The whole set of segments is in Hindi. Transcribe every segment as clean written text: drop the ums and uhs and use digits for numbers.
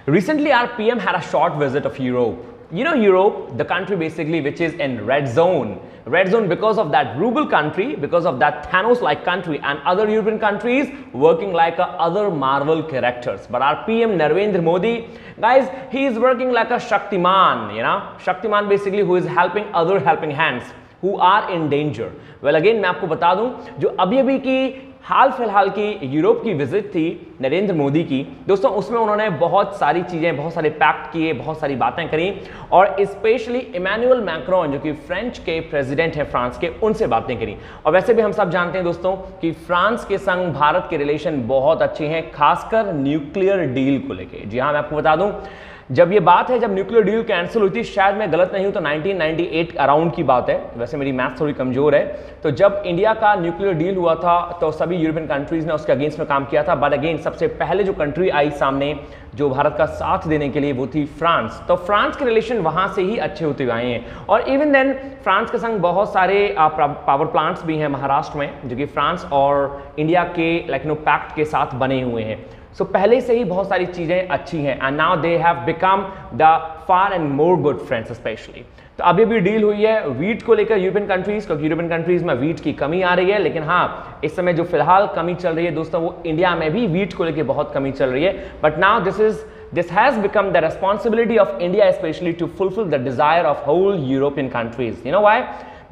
Recently, our PM had a short visit of Europe. You know Europe, the country basically which is in red zone. Red zone because of that ruble country, because of that Thanos-like country and other European countries working like other Marvel characters. But our PM Narendra Modi, guys, he is working like a Shaktiman, you know. Shaktiman basically who is helping other helping hands who are in danger. Well again मैं आपको बता दूं जो अभी की हाल फिलहाल की यूरोप की विजिट थी नरेंद्र मोदी की, दोस्तों उसमें उन्होंने बहुत सारी चीज़ें, बहुत सारे पैक्ट किए, बहुत सारी बातें करी और स्पेशली इमैनुअल मैक्रोन जो कि फ्रेंच के प्रेसिडेंट हैं फ्रांस के, उनसे बातें करी। और वैसे भी हम सब जानते हैं दोस्तों कि फ्रांस के संग भारत के रिलेशन बहुत अच्छे हैं, खासकर न्यूक्लियर डील को लेके। जी हाँ, मैं आपको बता दूं जब ये बात है, जब न्यूक्लियर डील कैंसिल हुई थी, शायद मैं गलत नहीं हूं तो 1998 अराउंड की बात है, वैसे मेरी मैथ थोड़ी कमजोर है। तो जब इंडिया का न्यूक्लियर डील हुआ था तो सभी यूरोपियन कंट्रीज ने उसके अगेंस्ट में काम किया था, बट अगेन सबसे पहले जो कंट्री आई सामने जो भारत का साथ देने के लिए वो थी फ्रांस। तो फ्रांस के रिलेशन वहां से ही अच्छे होते हुए आए हैं और इवन देन फ्रांस के संग बहुत सारे पावर प्लांट्स भी हैं महाराष्ट्र में जो कि फ्रांस और इंडिया के पैक्ट के साथ बने हुए हैं। सो पहले से ही बहुत सारी चीजें अच्छी हैं and now they have become the far and more good friends specially. तो अभी भी डील हुई है वीट को लेकर यूरोपियन कंट्रीज, क्योंकि यूरोपियन कंट्रीज में वीट की कमी आ रही है, लेकिन हाँ इस समय जो फिलहाल कमी चल रही है दोस्तों वो इंडिया में भी वीट को लेकर बहुत कमी चल रही है। But now this has become the responsibility of India especially to fulfill the desire of whole European countries. You know why?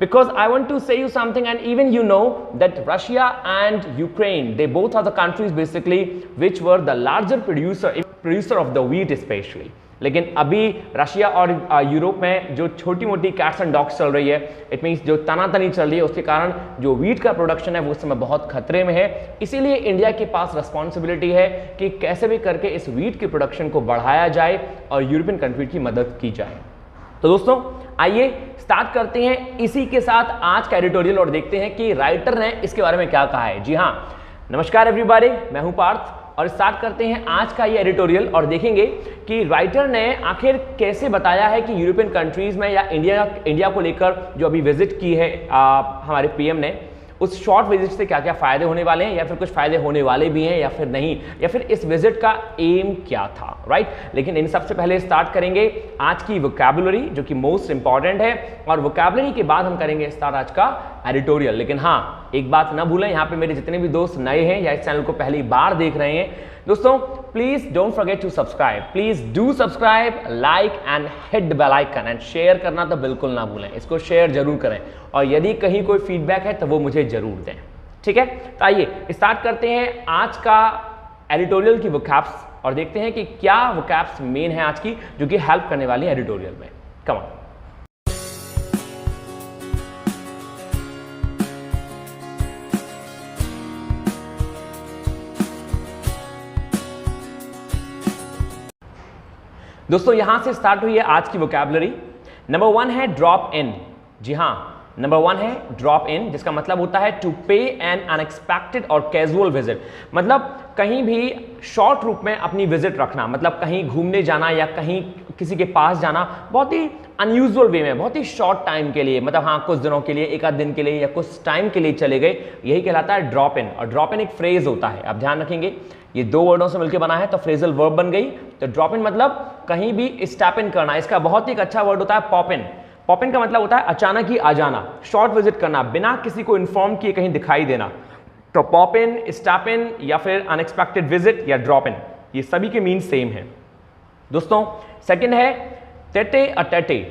Because I want to say you something, and even you know that Russia and Ukraine, they both are the countries basically which were the larger producer of the wheat especially. लेकिन अभी रशिया और यूरोप में जो छोटी मोटी कैट्स एंड डॉग्स चल रही है, इट मीन्स जो तनातनी चल रही है, उसके कारण जो वीट का प्रोडक्शन है वो उस समय बहुत खतरे में है। इसीलिए इंडिया के पास रिस्पॉन्सिबिलिटी है कि कैसे भी करके इस वीट के प्रोडक्शन को बढ़ाया जाए और यूरोपियन कंट्री की मदद की जाए। तो दोस्तों आइए स्टार्ट करते हैं इसी के साथ आज का एडिटोरियल और देखते हैं कि राइटर ने इसके बारे में क्या कहा है। जी हाँ, नमस्कार एवरीबॉडी, मैं हूं पार्थ और स्टार्ट करते हैं आज का ये एडिटोरियल और देखेंगे कि राइटर ने आखिर कैसे बताया है कि यूरोपियन कंट्रीज में या इंडिया को लेकर जो अभी विजिट की है हमारे पीएम ने, उस शॉर्ट विजिट से क्या क्या फायदे होने वाले हैं या फिर कुछ फायदे होने वाले भी हैं या फिर नहीं, या फिर इस विजिट का एम क्या था, राइट। लेकिन इन सबसे पहले स्टार्ट करेंगे आज की वोकैबुलरी जो कि मोस्ट इंपॉर्टेंट है और वोकैबुलरी के बाद हम करेंगे स्टार्ट आज का एडिटोरियल। लेकिन हाँ एक बात ना भूलें, यहाँ पे मेरे जितने भी दोस्त नए हैं या इस चैनल को पहली बार देख रहे हैं, दोस्तों please don't forget to subscribe, please do subscribe, like and hit the bell icon and share करना तो बिल्कुल ना भूलें, इसको शेयर जरूर करें और यदि कहीं कोई फीडबैक है तो वो मुझे जरूर दें, ठीक है। तो आइए स्टार्ट करते हैं आज का एडिटोरियल की वोकैब्स और देखते हैं कि क्या वोकैब्स मेन है आज की जो कि हेल्प करने वाली है एडिटोरियल में। Come on. दोस्तों यहां से स्टार्ट हुई है आज की वोकैबुलरी। नंबर 1 है ड्रॉप इन। जी हां, नंबर 1 है ड्रॉप इन, जिसका मतलब होता है टू पे एन अनएक्सपेक्टेड और कैजुअल विजिट। मतलब कहीं भी शॉर्ट रूप में अपनी विजिट रखना, मतलब कहीं घूमने जाना या कहीं किसी के पास जाना बहुत ही अनयूजुअल वे में, बहुत ही शॉर्ट टाइम के लिए, मतलब हाँ कुछ दिनों के लिए, एक आध दिन के लिए या कुछ टाइम के लिए चले गए, यही कहलाता है ड्रॉप इन। और ड्रॉप इन एक फ्रेज होता है, आप ध्यान रखेंगे ये 2 वर्डों से मिलकर बना है तो फ्रेजल वर्ब बन गई। तो ड्रॉप इन मतलब कहीं भी स्टेप इन करना। इसका बहुत ही एक अच्छा वर्ड होता है पॉप इन। पॉप इन का मतलब होता है अचानक ही आ जाना, शॉर्ट विजिट करना, बिना किसी को इन्फॉर्म किए कहीं दिखाई देना। तो पॉप इन, स्टेप इन या फिर अनएक्सपेक्टेड विजिट या ड्रॉप इन, ये सभी के मीन सेम है। दोस्तों सेकंड है टेटे अटेटे।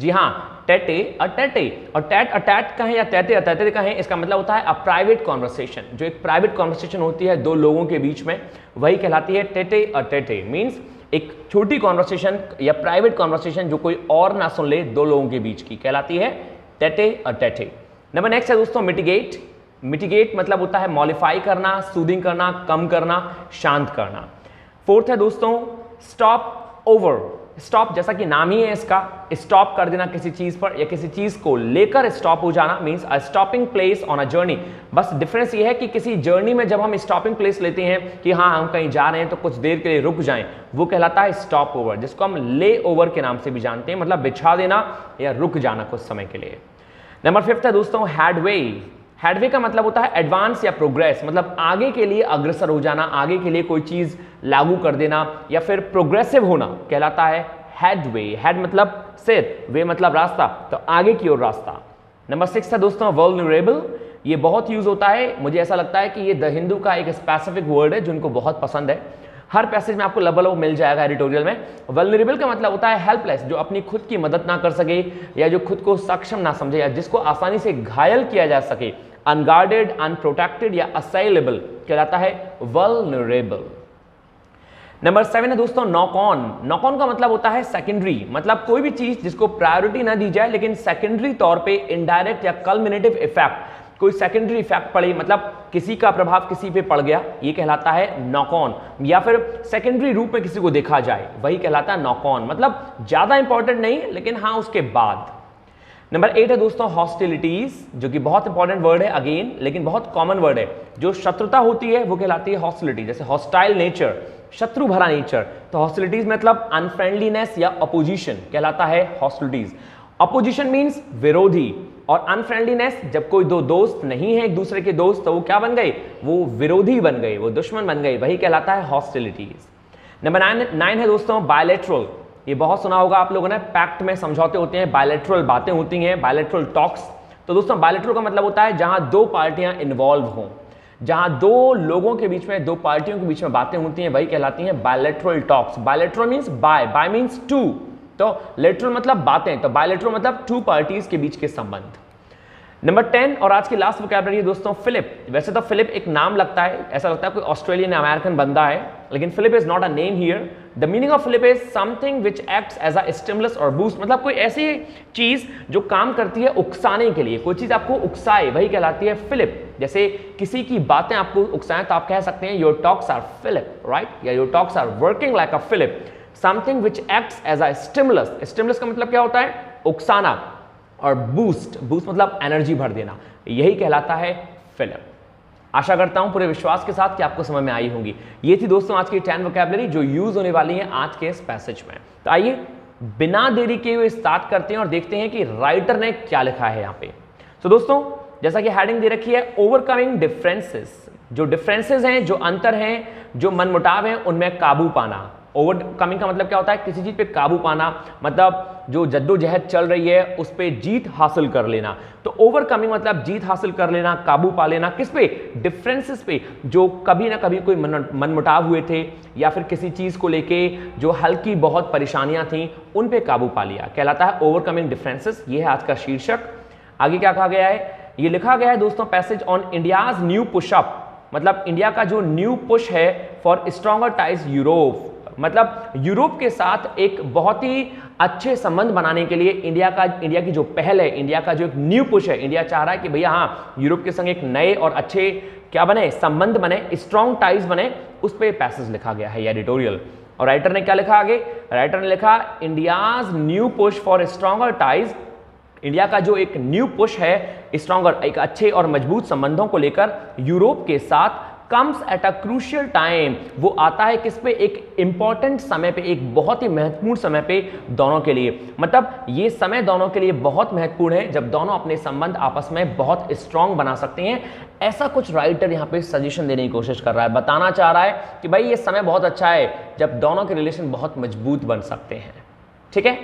जी हाँ, टेटे अटेटे, और टैट अटैट कहें या तैते अतैते कहें, इसका मतलब होता है अ प्राइवेट कॉन्वर्सेशन। जो एक प्राइवेट कॉन्वर्सेशन होती है 2 लोगों के बीच में, वही कहलाती है टेटे अटेटे। मीन्स एक छोटी कॉन्वर्सेशन या प्राइवेट कॉन्वर्सेशन जो कोई और ना सुन ले 2 लोगों के बीच की, कहलाती है टेटे अटेटे। नंबर नेक्स्ट है दोस्तों मिटिगेट। मिटिगेट मतलब होता है मॉडिफाई करना, सूदिंग करना, कम करना, शांत करना। 4th है दोस्तों स्टॉप ओवर। स्टॉप जैसा कि नाम ही है इसका, स्टॉप कर देना किसी चीज पर या किसी चीज को लेकर स्टॉप हो जाना, means a stopping place on a journey. बस डिफरेंस ये है कि किसी जर्नी में जब हम स्टॉपिंग प्लेस लेते हैं कि हाँ हम कहीं जा रहे हैं तो कुछ देर के लिए रुक जाएं, वो कहलाता है स्टॉप ओवर, जिसको हम ले ओवर के नाम से भी जानते हैं, मतलब बिछा देना या रुक जाना कुछ समय के लिए। नंबर 5th है दोस्तों हेडवे। हेडवे का मतलब होता है एडवांस या प्रोग्रेस, मतलब आगे के लिए अग्रसर हो जाना, आगे के लिए कोई चीज लागू कर देना या फिर प्रोग्रेसिव होना कहलाता है हेडवे। हेड मतलब सिर, वे मतलब रास्ता, तो आगे की ओर रास्ता। नंबर 6 है दोस्तों वल्नरेबल। ये बहुत यूज होता है, मुझे ऐसा लगता है कि ये द हिंदू का एक स्पेसिफिक वर्ड है जो उनको बहुत पसंद है। हर पैसेज में आपको लगभग मिल जाएगा एडिटोरियल में। वल्नरेबल का मतलब होता है हेल्पलेस, जो अपनी खुद की मदद ना कर सके या जो खुद को सक्षम ना समझे या जिसको आसानी से घायल किया जा सके। अनगार्डेड, अनप्रोटेक्टेड या असाइलेबल कहलाता है वल्नरेबल। नंबर 7 है दोस्तों नॉक ऑन। नॉक ऑन का मतलब होता है सेकेंडरी, मतलब कोई भी चीज जिसको प्रायोरिटी ना दी जाए लेकिन सेकेंडरी तौर पे इनडायरेक्ट या कल्मिनेटिव इफेक्ट, कोई सेकेंडरी इफेक्ट पड़े, मतलब किसी का प्रभाव किसी पे पड़ गया, ये कहलाता है नॉक ऑन। या फिर सेकेंडरी रूप में किसी को देखा जाए, वही कहलाता है नॉक ऑन, मतलब ज्यादा इंपॉर्टेंट नहीं लेकिन हाँ उसके बाद। नंबर 8 है दोस्तों हॉस्टिलिटीज, जो कि बहुत इंपॉर्टेंट वर्ड है अगेन, लेकिन बहुत कॉमन वर्ड है। जो शत्रुता होती है वो कहलाती है हॉस्टिलिटी, जैसे हॉस्टाइल नेचर, शत्रु भरा नेचर, तो हॉस्टिलिटीज मतलब अनफ्रेंडलीनेस या अपोजिशन कहलाता है हॉस्टिलिटीज। अपोजिशन मींस विरोधी, और अनफ्रेंडलीनेस जब कोई दो दोस्त नहीं है एक दूसरे के दोस्त, तो वो क्या बन गए, वो विरोधी बन गए, वो दुश्मन बन गए, वही कहलाता है हॉस्टिलिटीज। नंबर 9 है दोस्तों बायलैटरल। ये बहुत सुना होगा आप लोगों ने, पैक्ट में समझौते होते हैं, बायलैटरल बातें होती हैं, बायलैटरल टॉक्स। तो दोस्तों बायलैटरल का मतलब होता है जहां दो पार्टियां इन्वॉल्व हों, जहां दो लोगों के बीच में, दो पार्टियों के बीच में बातें होती हैं, वही कहलाती हैं bilateral talks. Bilateral means bi means two, तो लेटरल मतलब बातें, तो बायलैटरल मतलब टू पार्टीज के बीच के संबंध। नंबर 10 और आज की लास्ट वोकैबुलरी है दोस्तों फिलिप। वैसे तो फिलिप एक नाम लगता है, ऐसा लगता है कोई ऑस्ट्रेलियन अमेरिकन बंदा है, लेकिन fillip is not a name here. The meaning of fillip is something which acts as a stimulus और बूस्ट, मतलब कोई ऐसी चीज जो काम करती है उकसाने के लिए, कोई चीज आपको उकसाए, वही कहलाती है फिलिप। जैसे किसी की बातें आपको उकसाएं तो आप कह सकते हैं your talks are fillip, right, या your talks are working like a fillip. Something which acts as a stimulus, stimulus का मतलब क्या होता है, उकसाना, और बूस्ट, बूस्ट मतलब एनर्जी भर देना, यही कहलाता है फिलिप। आशा करता हूं पूरे विश्वास के साथ कि आपको समझ में आई होंगी। ये थी दोस्तों आज की 10 वोकैबुलरी जो यूज होने वाली है आज के इस पैसेज में। तो आइए बिना देरी के हुए स्टार्ट करते हैं और देखते हैं कि राइटर ने क्या लिखा है यहाँ पे। तो दोस्तों जैसा कि हेडिंग दे रखी है ओवरकमिंग डिफरेंसेस, जो डिफरेंसेस हैं, जो अंतर हैं, जो मनमुटाव हैं, उनमें काबू पाना। ओवरकमिंग का मतलब क्या होता है, किसी चीज पे काबू पाना, मतलब जो जद्दोजहद चल रही है उस पे जीत हासिल कर लेना। तो ओवरकमिंग मतलब जीत हासिल कर लेना, काबू पा लेना, किस पे, डिफरेंसेस पे, जो कभी ना कभी कोई मनमुटाव हुए थे या फिर किसी चीज को लेके जो हल्की बहुत परेशानियां थी उन पे काबू पा लिया, कहलाता है ओवरकमिंग डिफरेंसेस। ये है आज का शीर्षक। आगे क्या कहा गया है, ये लिखा गया है दोस्तों passage on India's new push up, मतलब इंडिया का जो न्यू पुश है फॉर स्ट्रॉन्गर टाइज यूरोप, मतलब यूरोप के साथ एक बहुत ही अच्छे संबंध बनाने के लिए इंडिया की जो पहल है, इंडिया का जो एक न्यू पुश है, इंडिया चाह रहा है कि भैया हाँ यूरोप के संग एक नए और अच्छे क्या बने, संबंध बने, स्ट्रॉन्ग टाइज बने, उस पर पैसेज लिखा गया है एडिटोरियल। और राइटर ने क्या लिखा आगे, राइटर ने लिखा India's new push for stronger ties, India का जो एक न्यू पुश है स्ट्रॉन्गर, एक अच्छे और मजबूत संबंधों को लेकर यूरोप के साथ, comes at a crucial time, वो आता है किस पे, एक इंपॉर्टेंट समय पे, एक बहुत ही महत्वपूर्ण समय पे दोनों के लिए, मतलब ये समय दोनों के लिए बहुत महत्वपूर्ण है जब दोनों अपने संबंध आपस में बहुत स्ट्रांग बना सकते हैं। ऐसा कुछ राइटर यहाँ पे सजेशन देने की कोशिश कर रहा है, बताना चाह रहा है कि भाई ये समय बहुत अच्छा है जब दोनों के रिलेशन बहुत मजबूत बन सकते हैं। ठीक है,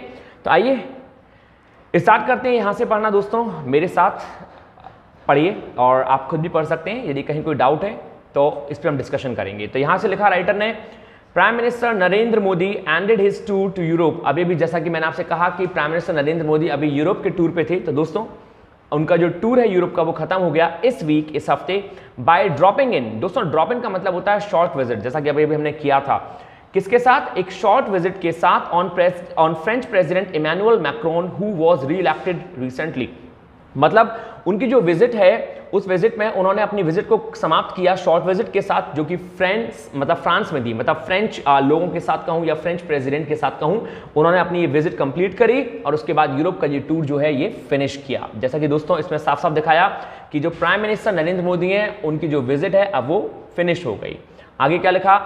तो आइए स्टार्ट करते हैं यहां से पढ़ना। दोस्तों मेरे साथ पढ़िए और आप खुद भी पढ़ सकते हैं, यदि कहीं कोई डाउट है तो इस पर हम डिस्कशन करेंगे। तो यहां से लिखा राइटर ने, prime minister Narendra Modi ended his tour to Europe. अभी भी जैसा कि मैंने आपसे कहा कि प्राइम मिनिस्टर नरेंद्र मोदी अभी यूरोप के टूर पे थे, तो दोस्तों उनका जो टूर है यूरोप का वो खत्म हो गया इस वीक, इस हफ्ते, बाय ड्रॉपिंग इन। दोस्तों ड्रॉप इन का मतलब होता है शॉर्ट विजिट, जैसा कि अभी हमने किया था, किसके साथ, एक शॉर्ट विजिट के साथ on French president Emmanuel Macron who was reelected recently. मतलब उनकी जो विजिट है उस विजिट में उन्होंने अपनी विजिट को समाप्त किया शॉर्ट विजिट के साथ, जो कि फ्रांस में थी, मतलब फ्रेंच लोगों के साथ कहूं या फ्रेंच प्रेसिडेंट के साथ कहूं, उन्होंने अपनी ये विजिट कंप्लीट करी और उसके बाद यूरोप का ये टूर जो है ये फिनिश किया। जैसा कि दोस्तों इसमें साफ साफ दिखाया कि जो प्राइम मिनिस्टर नरेंद्र मोदी हैं उनकी जो विजिट है अब वो फिनिश हो गई। आगे क्या लिखा,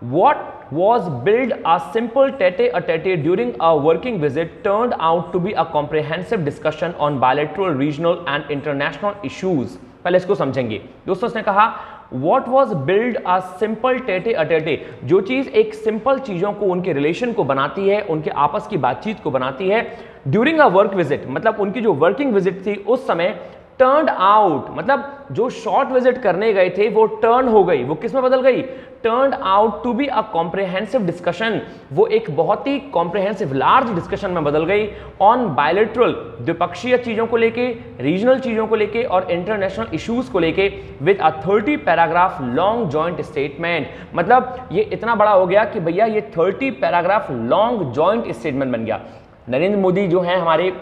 What was billed a simple tete-a-tete during a working visit turned out to be a comprehensive discussion on bilateral, regional and international issues. पहले इसको समझेंगे दोस्तों। उसने कहा What was build a simple Tete अटेटे, जो चीज एक सिंपल चीजों को, उनके रिलेशन को बनाती है, उनके आपस की बातचीत को बनाती है, ड्यूरिंग अ वर्क विजिट, मतलब उनकी जो वर्किंग विजिट थी उस समय, टर्न आउट, मतलब जो शॉर्ट विजिट करने गए थे वो टर्न हो गई, वो किस में बदल गई, turn out to be a comprehensive discussion, वो एक बहुत ही कॉम्प्रिहेंसिव लार्ज डिस्कशन में बदल गई ऑन बायलैटरल, द्विपक्षीय चीजों को लेके, रीजनल चीजों को लेके और इंटरनेशनल इश्यूज को लेके, with a 30 paragraph long joint statement. मतलब ये इतना बड़ा हो गया कि भैया ये 30 पैराग्राफ लॉन्ग जॉइंट स्टेटमेंट बन गया। नरेंद्र मोदी जो है हमारे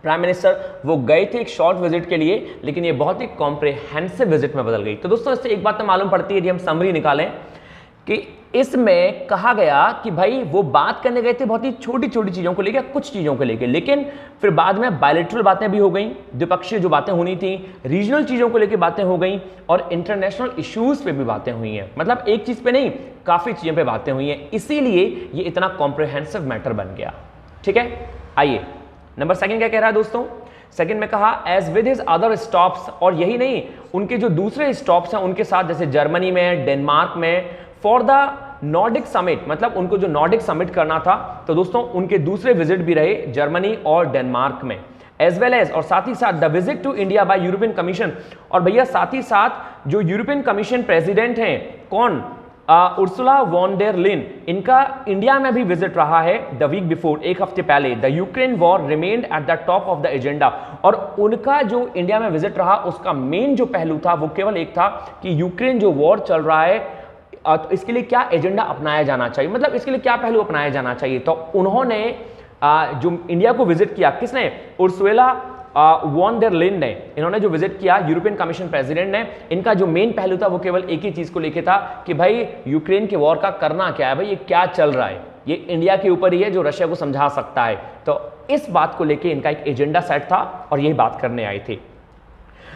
प्राइम मिनिस्टर, वो गए थे एक शॉर्ट विजिट के लिए, लेकिन ये बहुत ही कॉम्प्रिहेंसिव विजिट में बदल गई। तो दोस्तों इससे एक बात तो मालूम पड़ती है, यदि हम समरी निकालें, कि इसमें कहा गया कि भाई वो बात करने गए थे बहुत ही छोटी छोटी चीजों को लेकर, कुछ चीजों को लेकर, लेकिन फिर बाद में बायलैटरल बातें भी हो गई, द्विपक्षीय जो बातें होनी थी, रीजनल चीजों को लेकर बातें हो गई और इंटरनेशनल इश्यूज पे भी बातें हुई हैं। मतलब एक चीज पे नहीं, काफी चीजों पे बातें हुई हैं, इसीलिए ये इतना कॉम्प्रिहेंसिव मैटर बन गया। ठीक है, आइए नंबर सेकंड क्या कह रहा है दोस्तों। सेकंड में कहा as with his other stops, और यही नहीं, उनके जो दूसरे स्टॉप्स हैं उनके साथ, जैसे जर्मनी में, डेनमार्क में, फॉर द नॉर्डिक समिट, मतलब उनको जो नॉर्डिक समिट करना था, तो दोस्तों उनके दूसरे विजिट भी रहे जर्मनी और डेनमार्क में, एज वेल एज, और साथ ही साथ the visit to India by European commission, और भैया साथ ही साथ जो यूरोपियन कमीशन प्रेसिडेंट हैं, कौन, उर्सुला वॉन डेर लिन, इनका इंडिया में भी विजिट रहा है द वीक बिफोर, एक हफ्ते पहले। The Ukraine war remained at the top of the agenda, और उनका जो इंडिया में विजिट रहा उसका मेन जो पहलू था वो केवल एक था कि यूक्रेन जो वॉर चल रहा है, तो इसके लिए क्या एजेंडा अपनाया जाना चाहिए, मतलब इसके लिए क्या पहलू अपनाया जाना चाहिए। तो उन्होंने जो इंडिया को विजिट किया, किसने, उर्सुला वॉन डेर लिन ने, इन्होंने जो विजिट किया यूरोपियन कमीशन प्रेसिडेंट ने, इनका जो मेन पहलू था वो केवल एक ही चीज को लेके था कि भाई यूक्रेन के वॉर का करना क्या है, भाई ये क्या चल रहा है, ये इंडिया के ऊपर ही है जो रशिया को समझा सकता है। तो इस बात को लेके इनका एक एजेंडा सेट था और यही बात करने आए थे।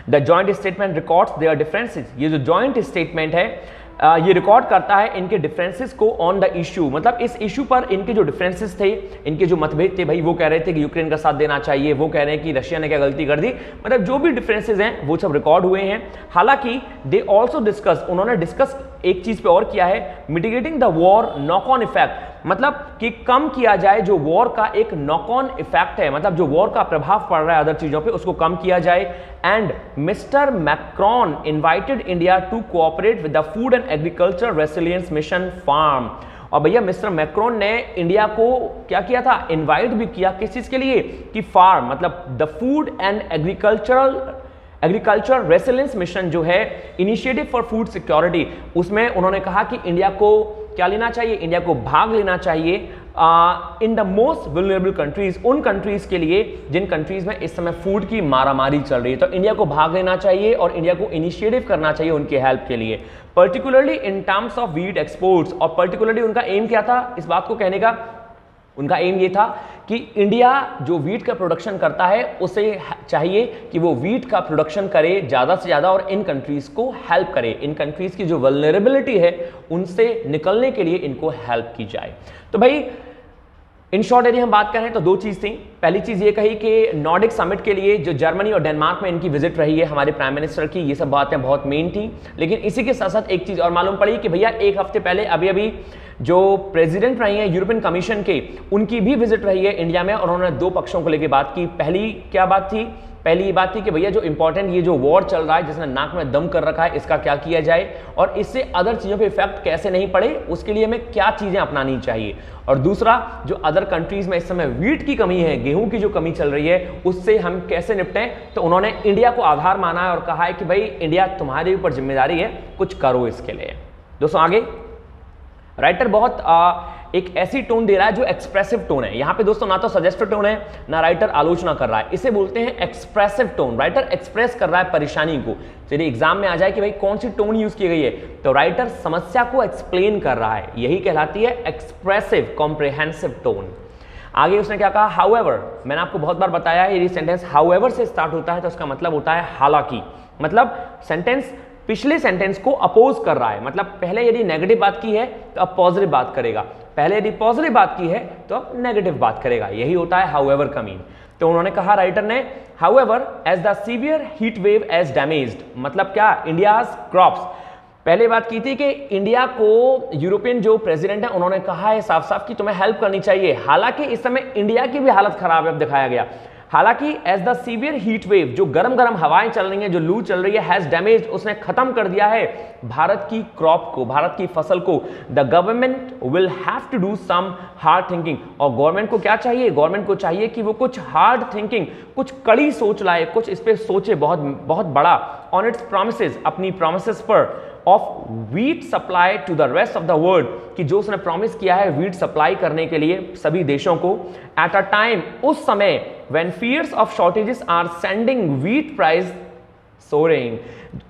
The joint statement records there differences, ये जो जॉइंट स्टेटमेंट है ये रिकॉर्ड करता है इनके डिफरेंसेस को ऑन द इशू, मतलब इस इशू पर इनके जो डिफरेंसेस थे, इनके जो मतभेद थे, भाई वो कह रहे थे कि यूक्रेन का साथ देना चाहिए, वो कह रहे हैं कि रशिया ने क्या गलती कर दी, मतलब जो भी डिफरेंसेस हैं वो सब रिकॉर्ड हुए हैं। हालांकि दे ऑल्सो डिस्कस, उन्होंने डिस्कस एक चीज पे और किया है, mitigating the war knock on effect, मतलब कि कम किया जाए जो वॉर का एक नॉक ऑन इफेक्ट है, मतलब जो वॉर का प्रभाव पड़ रहा है अदर चीजों पे, उसको कम किया जाए। And mister Macron invited India to cooperate with the food and agriculture resilience mission farm, और भैया मिस्टर मैक्रोन ने इंडिया को क्या किया था, इनवाइट भी किया, किस चीज के लिए, कि फार्म, मतलब the food and agriculture resilience mission जो है, इनिशिएटिव फॉर फूड सिक्योरिटी, उसमें उन्होंने कहा कि इंडिया को क्या लेना चाहिए, इंडिया को भाग लेना चाहिए in the most vulnerable countries, उन कंट्रीज के लिए जिन कंट्रीज में इस समय फूड की मारामारी चल रही है, तो इंडिया को भाग लेना चाहिए और इंडिया को इनिशिएटिव करना चाहिए उनके हेल्प के लिए, particularly in terms of wheat exports. और पर्टिकुलरली उनका एम क्या था इस बात को कहने का, उनका एम ये था कि इंडिया जो वीट का प्रोडक्शन करता है उसे चाहिए कि वो वीट का प्रोडक्शन करे ज़्यादा से ज़्यादा और इन कंट्रीज़ को हेल्प करे, इन कंट्रीज़ की जो वल्नरेबिलिटी है उनसे निकलने के लिए इनको हेल्प की जाए। तो भाई इन शॉर्ट यदि हम बात करें तो दो चीज़ थी, पहली चीज़ ये कही कि नॉर्डिक समिट के लिए जो जर्मनी और डेनमार्क में इनकी विजिट रही है हमारे प्राइम मिनिस्टर की, ये सब बातें बहुत मेन थी। लेकिन इसी के साथ साथ एक चीज़ और मालूम पड़ी कि भैया एक हफ्ते पहले अभी जो प्रेसिडेंट रही हैं यूरोपियन कमीशन के, उनकी भी विजिट रही है इंडिया में और उन्होंने दो पक्षों को लेकर बात की। पहली क्या बात थी, पहली ये बात थी कि भैया जो इंपॉर्टेंट ये जो वॉर चल रहा है जिसने नाक में दम कर रखा है, इसका क्या किया जाए और इससे अदर चीज़ों पे इफेक्ट कैसे नहीं पड़े, उसके लिए हमें क्या चीज़ें अपनानी चाहिए। और दूसरा, जो अदर कंट्रीज में इस समय वीट की कमी है, गेहूं की जो कमी चल रही है, उससे हम कैसे निपटें। तो उन्होंने इंडिया को आधार माना है और कहा है कि भाई इंडिया तुम्हारे ऊपर जिम्मेदारी है, कुछ करो इसके लिए। दोस्तों आगे राइटर बहुत एक ऐसी टोन दे रहा है जो एक्सप्रेसिव टोन है। यहां पे दोस्तों ना तो सजेस्टिव टोन है ना राइटर आलोचना कर रहा है, इसे बोलते हैं एक्सप्रेसिव टोन। राइटर एक्सप्रेस कर रहा है परेशानी को। यदि एग्जाम में आ जाए कि भाई कौन सी टोन यूज की गई है, तो राइटर समस्या को एक्सप्लेन कर रहा है, यही कहलाती है एक्सप्रेसिव कॉम्प्रिहेंसिव टोन। आगे उसने क्या कहा, हाउएवर, मैंने आपको बहुत बार बताया है ये सेंटेंस हाउएवर से स्टार्ट होता है तो उसका मतलब होता है हालांकि, मतलब सेंटेंस पिछले सेंटेंस को अपोज कर रहा है। मतलब पहले यदि नेगेटिव बात की है तो अब पॉजिटिव बात करेगा, पहले यदि पॉजिटिव बात की है तो अब नेगेटिव बात करेगा, यही होता है हाउएवर का मीन। तो उन्होंने कहा राइटर ने, however as the severe heat wave has damaged, मतलब क्या, इंडियाज क्रॉप्स। पहले बात की थी कि इंडिया को यूरोपियन जो प्रेसिडेंट है उन्होंने कहा है साफ साफ कि तुम्हें हेल्प करनी चाहिए, हालांकि इस समय इंडिया की भी हालत खराब है, अब दिखाया गया। हालांकि as the severe heat wave, जो गरम गरम हवाएं चल रही हैं, जो लू चल रही है, हैज डैमेज, उसने खत्म कर दिया है भारत की क्रॉप को, भारत की फसल को। The government will have to do some hard thinking, और गवर्नमेंट को क्या चाहिए, गवर्नमेंट को चाहिए कि वो कुछ हार्ड थिंकिंग, कुछ कड़ी सोच लाए, कुछ इस पे सोचे बहुत बहुत बड़ा, ऑन इट्स प्रोमिसेस, अपनी प्रोमिसेस पर, of wheat supply to the rest of the world, कि जो उसने प्रॉमिस किया है वीट सप्लाई करने के लिए सभी देशों को, एट अ टाइम, उस समय, when fears of shortages are sending wheat price soaring.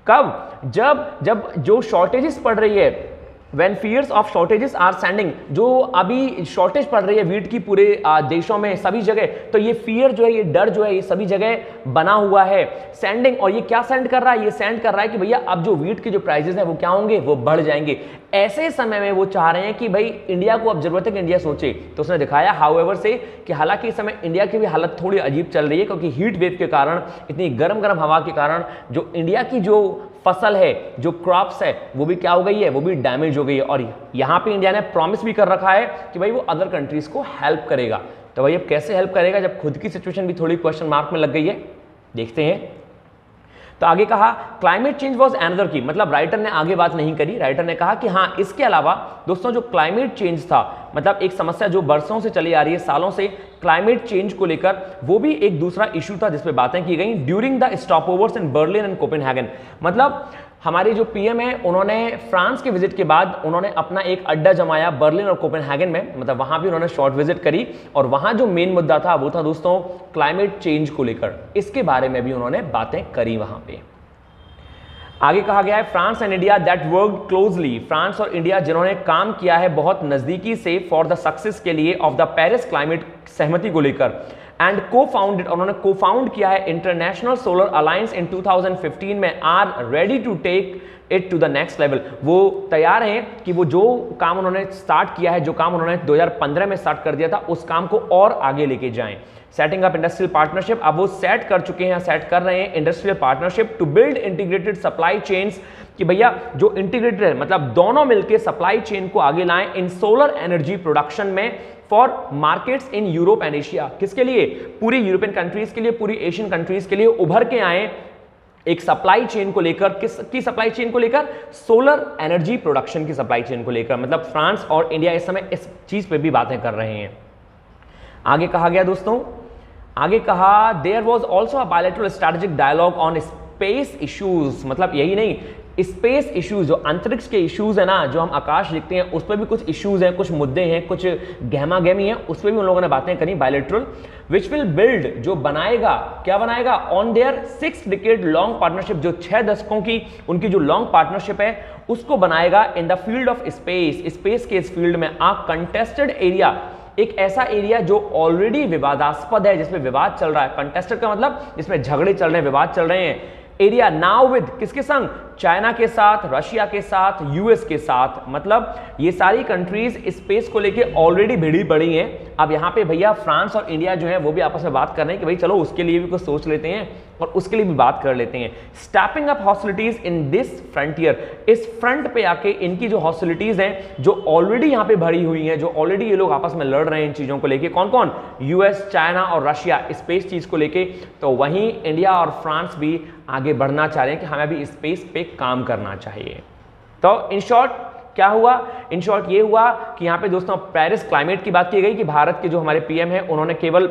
कब, जब जो शॉर्टेजेस पड़ रही है, When fears of shortages are sending, जो अभी शॉर्टेज पड़ रही है वीट की पूरे देशों में सभी जगह, तो ये फियर जो है, ये डर जो है, ये सभी जगह बना हुआ है। सेंडिंग, और ये क्या सेंड कर रहा है, ये सेंड कर रहा है कि भैया अब जो वीट के जो प्राइसेस हैं वो क्या होंगे, वो बढ़ जाएंगे। ऐसे समय में वो चाह रहे हैं कि भाई इंडिया को अब जरूरत है कि इंडिया सोचे। तो उसने दिखाया हाउएवर से कि हालांकि इस समय इंडिया की भी हालत थोड़ी अजीब चल रही है, क्योंकि हीट वेव के कारण, इतनी गर्म गर्म हवा के कारण जो इंडिया की जो फसल है, जो क्रॉप्स है, वो भी क्या हो गई है, वो भी डैमेज हो गई है। और यहां पे इंडिया ने प्रॉमिस भी कर रखा है कि भाई वो अदर कंट्रीज को हेल्प करेगा। तो भाई अब कैसे हेल्प करेगा जब खुद की सिचुएशन भी थोड़ी क्वेश्चन मार्क में लग गई है, देखते हैं। तो आगे कहा क्लाइमेट चेंज वाज अनदर की, मतलब राइटर ने आगे बात नहीं करी, राइटर ने कहा कि हाँ इसके अलावा दोस्तों जो क्लाइमेट चेंज था, मतलब एक समस्या जो बरसों से चली आ रही है, सालों से, क्लाइमेट चेंज को लेकर, वो भी एक दूसरा इशू था जिसपे बातें की गई during the stopovers in Berlin and Copenhagen. मतलब हमारे जो पीएम है उन्होंने फ्रांस के विजिट के बाद उन्होंने अपना एक अड्डा जमाया बर्लिन और कोपेनहेगन में, मतलब वहां भी उन्होंने शॉर्ट विजिट करी, और वहां जो मेन मुद्दा था वो था दोस्तों क्लाइमेट चेंज को लेकर, इसके बारे में भी उन्होंने बातें करी वहां पे। आगे कहा गया है France and India that work closely, France और इंडिया जिन्होंने काम किया है बहुत नजदीकी से फॉर द सक्सेस के लिए ऑफ द पेरिस क्लाइमेट सहमति को लेकर, एंड को-फाउंडेड, उन्होंने को-फाउंड किया है इंटरनेशनल सोलर अलायंस इन 2015 में, are ready to take it to the next level. वो तैयार हैं कि वो जो काम उन्होंने स्टार्ट किया है, जो काम उन्होंने 2015 में स्टार्ट कर दिया था, उस काम को और आगे लेके जाएं। सेटिंग अप इंडस्ट्रियल पार्टनरशिप, अब वो सेट कर चुके हैं, सेट कर रहे हैं industrial partnership to build integrated supply chains, कि भैया जो इंटीग्रेटेड है, मतलब दोनों मिलकर सप्लाई चेन को आगे लाएं इन सोलर एनर्जी प्रोडक्शन में for markets in Europe and Asia. किसके लिए, पूरी यूरोपियन कंट्रीज के लिए, पूरी एशियन कंट्रीज के लिए उभर के आए एक सप्लाई चेन को लेकर। किसकी सप्लाई चेन को लेकर, सोलर एनर्जी प्रोडक्शन की सप्लाई चेन को लेकर। मतलब फ्रांस और इंडिया इस समय इस चीज पे भी बातें कर रहे हैं। आगे कहा गया दोस्तों, आगे कहा there was also a bilateral strategic dialogue on space issues, मतलब यही नहीं, स्पेस इश्यूज, जो अंतरिक्ष के इश्यूज है ना, जो हम आकाश देखते हैं, उस पर भी कुछ इश्यूज हैं, कुछ मुद्दे हैं, कुछ गहमा गहमी है, उस पर भी उन लोगों ने बातें करी बायलैटरल, विच विल बिल्ड, जो बनाएगा, क्या बनाएगा, on their 6 decade long partnership, जो 6 दशकों की उनकी जो लॉन्ग पार्टनरशिप है उसको बनाएगा in the field of space, space के इस फील्ड में। आ कंटेस्टेड एरिया, एक ऐसा एरिया जो ऑलरेडी विवादास्पद है, जिसमें विवाद चल रहा है, कंटेस्टेड का मतलब जिसमें झगड़े चल रहे हैं, विवाद चल रहे हैं, एरिया नाउ विद किसके संग, चाइना के साथ, रशिया के साथ, यूएस के साथ, मतलब ये सारी कंट्रीज स्पेस को लेके ऑलरेडी भिड़ी पड़ी हैं। अब यहाँ पे भैया फ्रांस और इंडिया जो है वो भी आपस में बात कर रहे हैं कि भाई चलो उसके लिए भी कुछ सोच लेते हैं और उसके लिए भी बात कर लेते हैं। Stepping up hostilities in this frontier, इस फ्रंट पे आके इनकी जो हॉस्टिलिटीज हैं, जो ऑलरेडी यहाँ पे भरी हुई हैं, जो ऑलरेडी ये लोग आपस में लड़ रहे हैं इन चीजों को लेके, कौन कौन, यूएस, चाइना और रशिया, स्पेस चीज को लेके, तो वहीं इंडिया और फ्रांस भी आगे बढ़ना चाह रहे हैं कि हमें भी स्पेस पे काम करना चाहिए। तो इन शॉर्ट क्या हुआ, इन शॉर्ट ये हुआ कि यहाँ पे दोस्तों पेरिस क्लाइमेट की बात की गई कि भारत के जो हमारे पीएम है उन्होंने केवल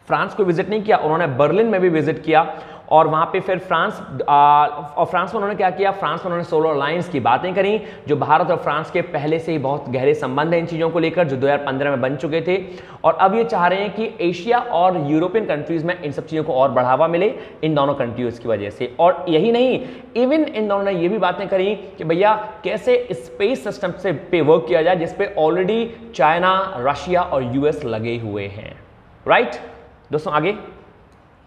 फ्रांस को विजिट नहीं किया, उन्होंने बर्लिन में भी विजिट किया, और वहां पे फिर फ्रांस में उन्होंने क्या किया, फ्रांस में उन्होंने सोलर अलायंस की बातें करी, जो भारत और फ्रांस के पहले से ही बहुत गहरे संबंध हैं इन चीजों को लेकर, जो 2015 में बन चुके थे, और अब ये चाह रहे हैं कि एशिया और यूरोपियन कंट्रीज में इन सब चीजों को और बढ़ावा मिले इन दोनों कंट्रीज की वजह से। और यही नहीं, इवन इन दोनों ने ये भी बातें करी कि भैया कैसे स्पेस सिस्टम से पे वर्क किया जाए, जिसपे ऑलरेडी चाइना, रशिया और यूएस लगे हुए हैं। राइट दोस्तों, आगे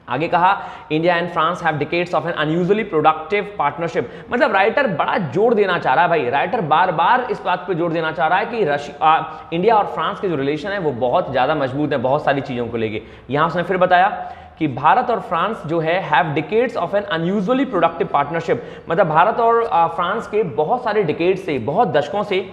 आगे कहा India and France have decades of an unusually productive partnership. मतलब राइटर बड़ा जोर देना चाह रहा है भाई, राइटर बार बार इस बात पे जोर देना चाह रहा है कि इंडिया और फ्रांस के जो रिलेशन है वो बहुत ज्यादा मजबूत है बहुत सारी चीजों को लेके। यहां उसने फिर बताया कि भारत और फ्रांस जो है have decades of an unusually productive partnership. मतलब भारत और फ्रांस के बहुत सारे डिकेड से, बहुत दशकों से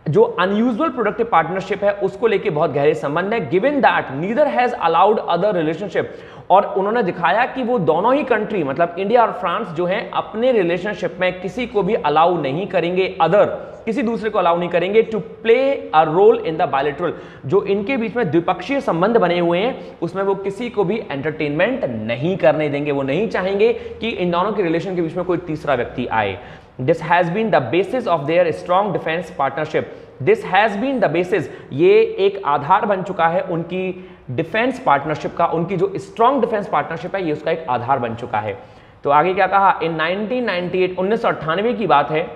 जो अनयूजुअल प्रोडक्टिव पार्टनरशिप है उसको लेके बहुत गहरे संबंध है। Given that neither has allowed other relationship, और उन्होंने दिखाया कि वो दोनों ही कंट्री मतलब इंडिया और फ्रांस जो है अपने रिलेशनशिप में किसी को भी अलाउ नहीं करेंगे, अदर किसी दूसरे को अलाउ नहीं करेंगे to play a role in the bilateral. जो इनके बीच में द्विपक्षीय संबंध बने हुए हैं उसमें वो किसी को भी एंटरटेनमेंट नहीं करने देंगे, वो नहीं चाहेंगे कि इन दोनों के रिलेशन के बीच में कोई तीसरा व्यक्ति आए। This has been the basis of their strong defense partnership. This has been the basis, ये एक आधार बन चुका है उनकी डिफेंस पार्टनरशिप का, उनकी जो स्ट्रॉन्ग डिफेंस पार्टनरशिप है ये उसका एक आधार बन चुका है। तो आगे क्या कहा, इन 1998 1998 की बात है,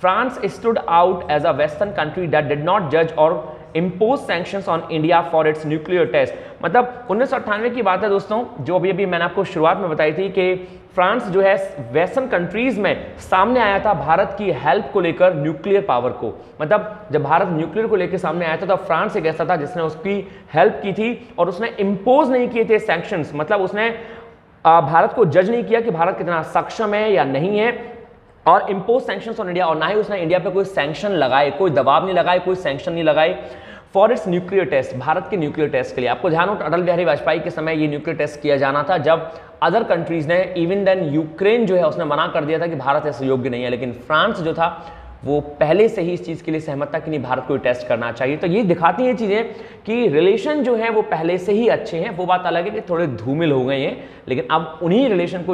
France stood out as a western country that did not जज or impose sanctions on India for its nuclear test. मतलब 1998 की बात है दोस्तों, जो अभी मैंने आपको शुरुआत में बताई थी कि फ्रांस जो है वेस्टर्न कंट्रीज में सामने आया था भारत की हेल्प को लेकर न्यूक्लियर पावर को। मतलब जब भारत न्यूक्लियर को लेकर सामने आया था तो फ्रांस एक ऐसा था जिसने उसकी हेल्प की थी और उसने इम्पोज नहीं किए थे सैंक्शंस। मतलब उसने भारत को जज नहीं किया कि भारत कितना सक्षम है या नहीं है और इम्पोज सैंक्शंस ऑन इंडिया, और ना ही उसने इंडिया पे कोई सैंक्शन लगाए, कोई दबाव नहीं लगाए, कोई सैंक्शन नहीं लगाए for its nuclear test, Bharat के न्यूक्लियर टेस्ट के लिए। आपको ध्यान हो अटल बिहारी वाजपेयी के समय ये न्यूक्लियर टेस्ट किया जाना था जब अदर कंट्रीज ने, इवन देन यूक्रेन जो है उसने मना कर दिया था कि भारत ऐसे योग्य नहीं है, लेकिन फ्रांस जो था वो पहले से ही इस चीज के लिए सहमत था कि नहीं भारत को टेस्ट करना चाहिए। तो ये दिखाती हैं चीजें कि रिलेशन जो है वो पहले से ही अच्छे हैं। वो बात अलग है कि थोड़े धूमिल हो गए हैं, लेकिन अब उन्हीं रिलेशन को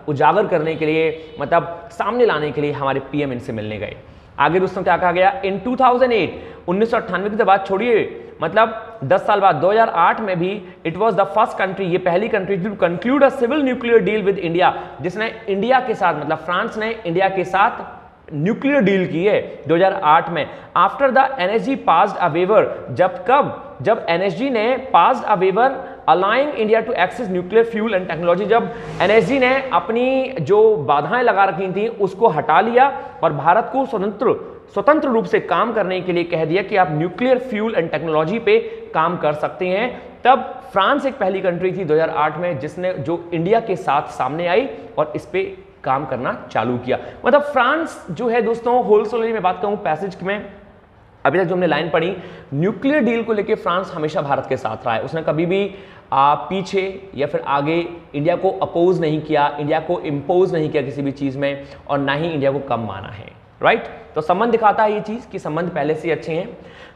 उजागर करने के लिए, मतलब सामने लाने के लिए हमारे पीएम इनसे मिलने गए। आगे दोस्तों क्या कहा गया, इन 2008 1998 की बात छोड़िए, मतलब 10 साल बाद 2008 में भी it was the first country, ये पहली country to conclude a civil nuclear deal with India, जिसने इंडिया के साथ, मतलब फ्रांस ने इंडिया के साथ न्यूक्लियर डील की है 2008 में। After the NSG passed a waiver, जब एनएसजी ने passed a waiver allowing India to access nuclear fuel and technology, जब एनएसजी ने अपनी जो बाधाएं लगा रखी थी उसको हटा लिया और भारत को स्वतंत्र रूप से काम करने के लिए कह दिया कि आप न्यूक्लियर फ्यूल एंड टेक्नोलॉजी पे काम कर सकते हैं, तब फ्रांस एक पहली कंट्री थी 2008 में जिसने जो इंडिया के साथ सामने आई और इस पे काम करना चालू किया। मतलब फ्रांस जो है दोस्तों, होलसेलरी में बात करूं पैसेज में, अभी तक जो हमने लाइन पढ़ी, न्यूक्लियर डील को लेकर फ्रांस हमेशा भारत के साथ रहा है। उसने कभी भी पीछे या फिर आगे इंडिया को अपोज नहीं किया, इंडिया को इम्पोज नहीं किया किसी भी चीज में, और ना ही इंडिया को कम माना है। राइट, तो संबंध दिखाता है ये चीज कि संबंध पहले से अच्छे हैं।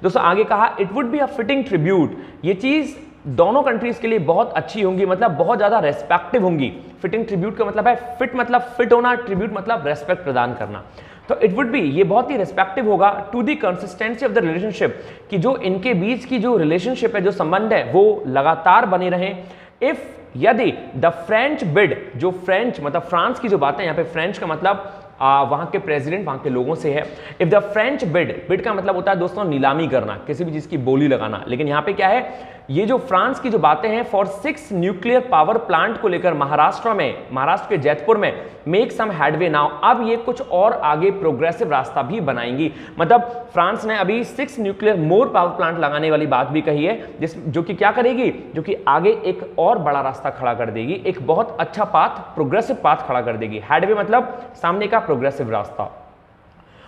दोस्तों आगे कहा, it would be a fitting tribute, ये चीज दोनों कंट्रीज के लिए बहुत अच्छी होंगी, मतलब बहुत ज्यादा रेस्पेक्टिव होंगी। फिटिंग ट्रिब्यूट का मतलब है फिट मतलब फिट होना, ट्रिब्यूट मतलब रेस्पेक्ट प्रदान करना। तो इट वुड बी, ये बहुत ही रेस्पेक्टिव होगा to the consistency of the relationship, कि जो इनके बीच की जो रिलेशनशिप है, जो संबंध है वो लगातार बने रहे। इफ यदि द फ्रेंच बिड, जो फ्रेंच मतलब फ्रांस की जो बातें, यहाँ पे फ्रेंच का मतलब वहां के प्रेसिडेंट, वहां के लोगों से है। इफ द फ्रेंच बिड का मतलब होता है दोस्तों नीलामी करना, किसी भी चीज की बोली लगाना, लेकिन यहाँ पे क्या है, ये जो फ्रांस की जो बातें हैं फॉर 6 न्यूक्लियर पावर प्लांट को लेकर महाराष्ट्र के जैतपुर में मेक सम हेडवे नाउ, अब ये कुछ और आगे प्रोग्रेसिव रास्ता भी बनाएंगी। मतलब फ्रांस ने अभी 6 न्यूक्लियर मोर पावर प्लांट लगाने वाली बात भी कही है, जो कि क्या करेगी, जो कि आगे एक और बड़ा रास्ता खड़ा कर देगी, एक बहुत अच्छा पाथ, प्रोग्रेसिव पाथ खड़ा कर देगी। हेडवे मतलब सामने का प्रोग्रेसिव रास्ता।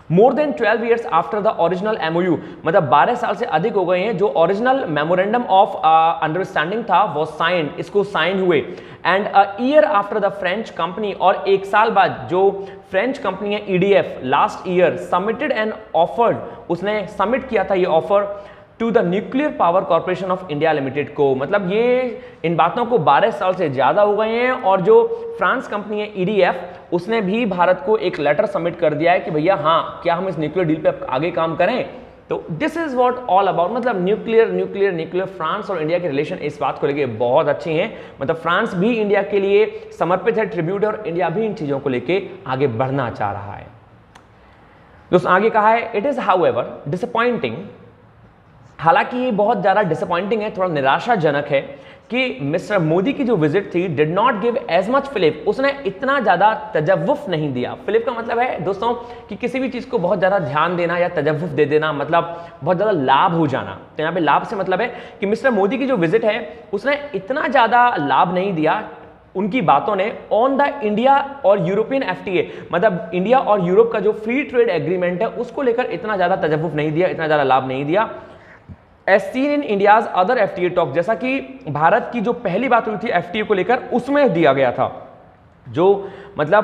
More than 12 years after the original MOU, मतलब 12 साल से अधिक हो गए हैं जो ओरिजिनल मेमोरेंडम ऑफ अंडरस्टैंडिंग था वो साइन, इसको साइन हुए। And a year after the French company, और एक साल बाद जो फ्रेंच कंपनी है EDF last year submitted and offered, उसने सबमिट किया था ये offer to the Nuclear Power Corporation of India Limited को। मतलब ये इन बातों को 12 साल से ज्यादा हो गए हैं, और जो फ्रांस कंपनी है EDF, उसने भी भारत को एक लेटर सबमिट कर दिया है कि भैया हाँ, क्या हम इस न्यूक्लियर डील पे आगे काम करें। तो this is what all about, मतलब न्यूक्लियर फ्रांस और इंडिया के रिलेशन इस बात को लेके बहुत अच्छे हैं। मतलब फ्रांस भी इंडिया के लिए समर्पित है, ट्रिब्यूट है, और इंडिया भी इन चीजों को लेके आगे बढ़ना चाह रहा है। दोस्तों आगे कहा है, इट इज हाउएवर डिसअपॉइंटिंग, हालांकि ये बहुत ज़्यादा डिसअपॉइंटिंग है, थोड़ा निराशाजनक है कि मिस्टर मोदी की जो विजिट थी did not give as much fillip, उसने इतना ज्यादा तजव्वुफ नहीं दिया। फिलिप का मतलब है दोस्तों कि किसी भी चीज को बहुत ज्यादा ध्यान देना या तजव्वुफ दे देना, मतलब बहुत ज्यादा लाभ हो जाना। तो यहाँ पे लाभ से मतलब है कि मिस्टर मोदी की जो विजिट है उसने इतना ज्यादा लाभ नहीं दिया उनकी बातों ने ऑन द इंडिया और यूरोपियन एफटीए, मतलब इंडिया और यूरोप का जो फ्री ट्रेड एग्रीमेंट है उसको लेकर इतना ज्यादा तजव्वुफ नहीं दिया, इतना ज्यादा लाभ नहीं दिया। As seen in India's other FTA talk, जैसा कि भारत की जो पहली बात हुई थी एफटीए को लेकर उसमें दिया गया था, जो मतलब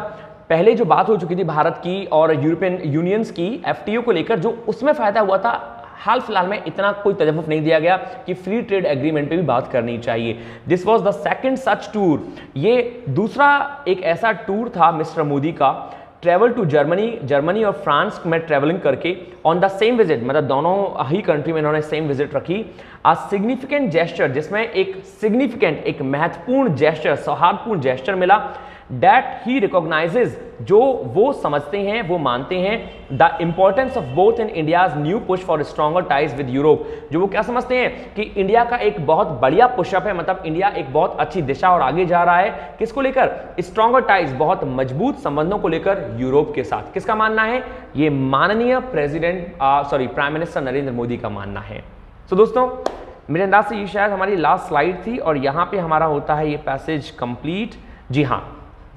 पहले जो बात हो चुकी थी भारत की और यूरोपियन यूनियंस की एफटीए को लेकर, जो उसमें फायदा हुआ था, हाल फिलहाल में इतना कोई तजव्वुफ नहीं दिया गया कि फ्री ट्रेड एग्रीमेंट पे भी बात करनी चाहिए। This was the second such tour, ये दूसरा एक ऐसा टूर था मिस्टर मोदी का, ट्रेवल टू जर्मनी और फ्रांस में ट्रेवलिंग करके ऑन द सेम विजिट, मतलब दोनों ही कंट्री में इन्होंने सेम विजिट रखी। आ सिग्निफिकेंट जेस्चर, जिसमें एक सिग्निफिकेंट, एक महत्वपूर्ण जेस्चर, सौहार्दपूर्ण जेस्चर मिला, दैट ही रिकॉग्नाइजेज, जो वो समझते हैं, वो मानते हैं the importance of both in India's new push for stronger ties with Europe, जो वो क्या समझते हैं कि इंडिया का एक बहुत बढ़िया पुशअप है, मतलब इंडिया एक बहुत अच्छी दिशा और आगे जा रहा है, किसको लेकर, स्ट्रॉन्गर टाइज, बहुत मजबूत संबंधों को लेकर यूरोप के साथ। किसका मानना है, ये माननीय प्राइम मिनिस्टर नरेंद्र मोदी का मानना है। तो दोस्तों मेरे अंदाज से ये शायद हमारी लास्ट स्लाइड थी और यहाँ पे हमारा होता है ये पैसेज कंप्लीट। जी हाँ,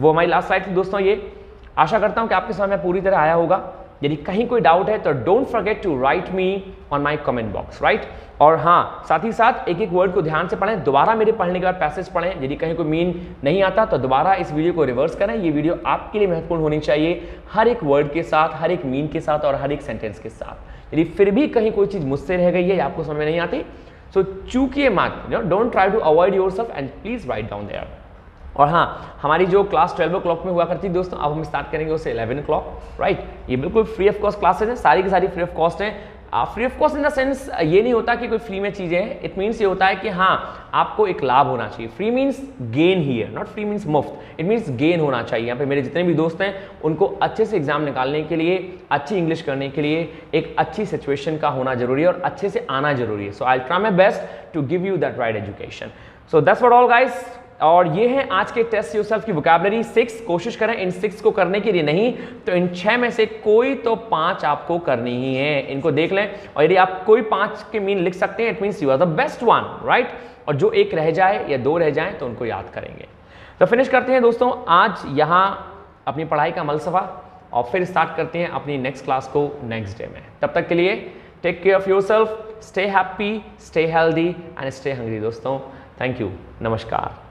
वो हमारी लास्ट स्लाइड थी दोस्तों। ये आशा करता हूं कि आपके समझ में पूरी तरह आया होगा। यदि कहीं कोई डाउट है तो don't forget to write me on my comment box, right. और हाँ, साथ ही साथ एक एक वर्ड को ध्यान से पढ़ें, दोबारा मेरे पढ़ने के बाद पैसेज पढ़ें। यदि कहीं कोई मीन नहीं आता तो दोबारा इस वीडियो को रिवर्स करें। ये वीडियो आपके लिए महत्वपूर्ण होनी चाहिए, हर एक वर्ड के साथ, हर एक मीन के साथ और हर एक सेंटेंस के साथ। यदि फिर भी कहीं कोई चीज मुझसे रह गई है या आपको समझ में नहीं आती, सो चूकिए मत, don't try to avoid yourself and please write down there. और हाँ, हमारी जो क्लास 12 o'clock में हुआ करती दोस्तों, अब हम स्टार्ट करेंगे उससे 11 o'clock, राइट। ये बिल्कुल फ्री ऑफ कॉस्ट क्लासेज हैं, सारी की सारी फ्री ऑफ कॉस्ट हैं। Free of cost in the sense ये नहीं होता कि कोई फ्री में चीजें हैं, इट मीन्स ये होता है कि हाँ आपको एक लाभ होना चाहिए। फ्री मीन्स गेन ही है, नॉट फ्री मीन्स मुफ्त, इट मीन्स गेन होना चाहिए। यहाँ पे मेरे जितने भी दोस्त हैं उनको अच्छे से एग्जाम निकालने के लिए, अच्छी इंग्लिश करने के लिए एक अच्छी सिचुएशन का होना जरूरी है और अच्छे से आना जरूरी है। So I try my best to give you that right education. So that's what all guys. और ये है आज के टेस्ट योरसेल्फ की वोकैबुलरी 6। कोशिश करें इन 6 को करने के लिए, नहीं तो इन 6 में से कोई तो 5 आपको करनी ही है। इनको देख लें और यदि आप कोई 5 के मीन लिख सकते हैं, it means you are the best one, right. और जो एक रह जाए या 2 रह जाए तो उनको याद करेंगे। तो फिनिश करते हैं दोस्तों आज यहाँ अपनी पढ़ाई का मलसफा और फिर स्टार्ट करते हैं अपनी नेक्स्ट क्लास को नेक्स्ट डे में। तब तक के लिए take care of yourself, stay happy, stay healthy and stay hungry दोस्तों। थैंक यू, नमस्कार।